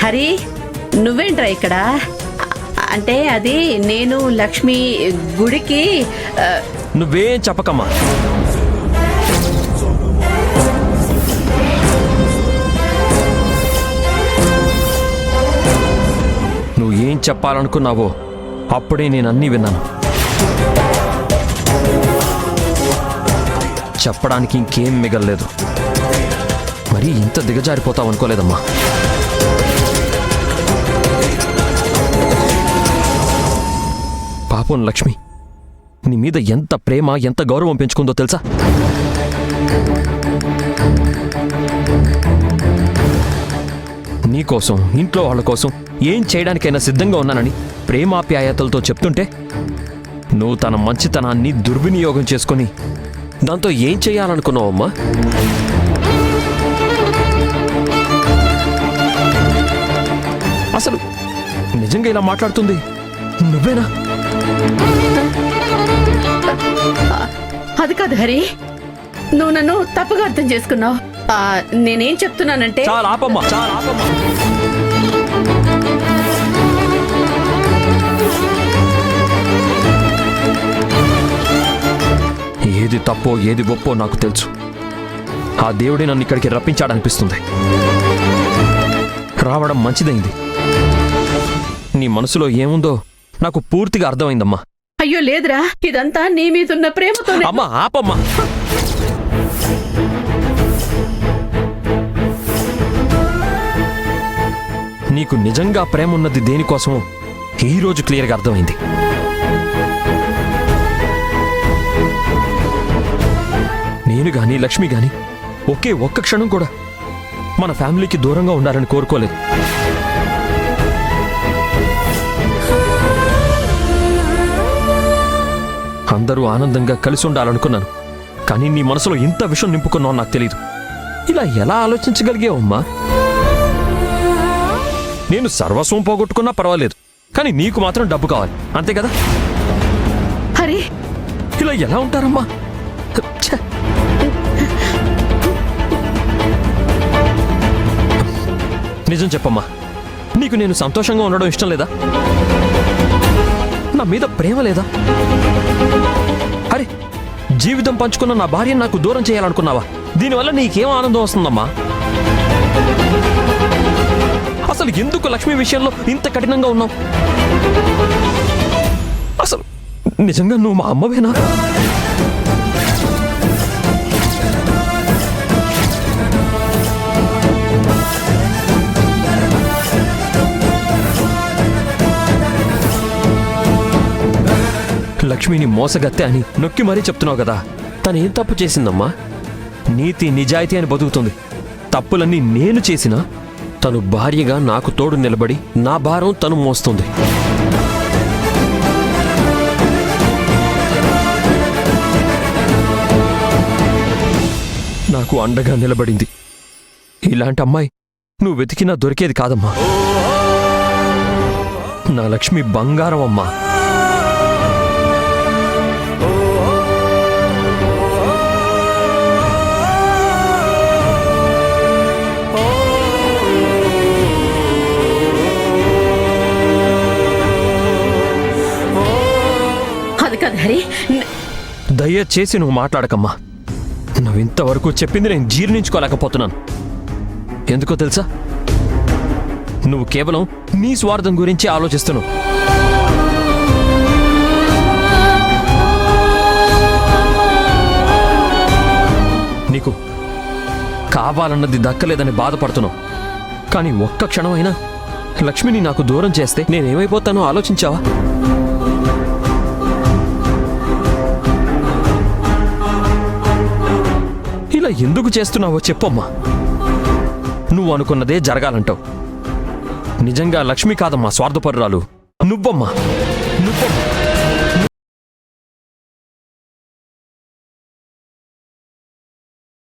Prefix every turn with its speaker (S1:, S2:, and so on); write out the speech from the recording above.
S1: హరి, నువ్వేంట్రా ఇక్కడ? అంటే అది నేను లక్ష్మి గుడికి.
S2: నువ్వేం చెప్పకమ్మా. నువ్వు ఏం చెప్పాలనుకున్నావో అప్పుడే నేను అన్నీ విన్నాను. చెప్పడానికి ఇంకేం మిగల్లేదు. మరి ఇంత దిగజారిపోతావు అనుకోలేదమ్మా. పాపం లక్ష్మి నీ మీద ఎంత ప్రేమ, ఎంత గౌరవం పెంచుకుందో తెలుసా? నీకోసం, ఇంట్లో వాళ్ళ కోసం ఏం చేయడానికైనా సిద్ధంగా ఉన్నానని ప్రేమాప్యాయతలతో చెప్తుంటే నువ్వు తన మంచితనాన్ని దుర్వినియోగం చేసుకొని దాంతో ఏం చేయాలనుకున్నావమ్మా? అసలు నిజంగా ఇలా మాట్లాడుతుంది నువ్వేనా?
S1: అది కాదు హరి, నువ్వు నన్ను తప్పుగా అర్థం చేసుకున్నావు. నేనేం చెప్తున్నానంటే.
S2: చాలా ఆపమ్మా, చాలా ఆపమ్మా. ఏది తప్పో ఏది ఒప్పో నాకు తెలుసు. ఆ దేవుడే నన్ను ఇక్కడికి రప్పించాడనిపిస్తుంది. రావడం మంచిదైంది. నీ మనసులో ఏముందో నాకు పూర్తిగా అర్థమైందమ్మా.
S1: అయ్యో లేదురా, ఇదంతా నీ మీదున్న ప్రేమతో.
S2: అమ్మా ఆపమ్మా. నీకు నిజంగా ప్రేమ ఉన్నది దేనికోసమో ఈరోజు క్లియర్గా అర్థమైంది. నేను గాని లక్ష్మి గాని ఒకే ఒక్క క్షణం కూడా మన ఫ్యామిలీకి దూరంగా ఉండాలని కోరుకోలేదు. అందరూ ఆనందంగా కలిసి ఉండాలనుకున్నాను. కానీ నీ మనసులో ఇంత విషయం నింపుకున్నావు నాకు తెలీదు. ఇలా ఎలా ఆలోచించగలిగావమ్మా? నేను సర్వస్వం పోగొట్టుకున్నా పర్వాలేదు, కానీ నీకు మాత్రం డబ్బు కావాలి, అంతే కదా?
S1: హరి,
S2: ఇలా ఎలా ఉంటారమ్మా? నిజం చెప్పమ్మా, నీకు నేను సంతోషంగా ఉండడం ఇష్టం లేదా? నా మీద ప్రేమ లేదా? అరే, జీవితం పంచుకున్న నా భార్యను నాకు దూరం చేయాలనుకున్నావా? దీనివల్ల నీకేం ఆనందం వస్తుందమ్మా? అసలు ఎందుకు లక్ష్మి విషయంలో ఇంత కఠినంగా ఉన్నావు? అసలు నిజంగా నువ్వు మా అమ్మవేనా? లక్ష్మిని మోసగత్తె అని నొక్కి మరీ చెప్తున్నావు కదా. తను ఏం తప్పు చేసిందమ్మా? నీతి నిజాయితీ అని బతుకుతుంది. తప్పులన్నీ నేను చేసినా తను భార్యగా నాకు తోడు నిలబడి నా భారం తను మోస్తుంది. నాకు అండగా నిలబడింది. ఇలాంటి అమ్మాయి నువ్వు వెతికినా దొరికేది కాదమ్మా. నా లక్ష్మి బంగారం అమ్మా. దయచేసి నువ్వు మాట్లాడకమ్మా. నువ్వు ఇంతవరకు చెప్పింది నేను జీర్ణించుకోలేకపోతున్నాను. ఎందుకో తెలుసా? నువ్వు కేవలం నీ స్వార్థం గురించి ఆలోచిస్తున్నావు. నీకు కావాలన్నది దక్కలేదని బాధపడుతున్నావు. కానీ ఒక్క క్షణమైనా లక్ష్మిని నాకు దూరం చేస్తే నేనేమైపోతానో ఆలోచించావా? ఇలా ఎందుకు చేస్తున్నావో చెప్పమ్మా. నువ్వు అనుకున్నదే జరగాలంటావు. నిజంగా లక్ష్మి కాదమ్మా స్వార్థపరురాలు, నువ్వమ్మా, నువ్వమ్మా.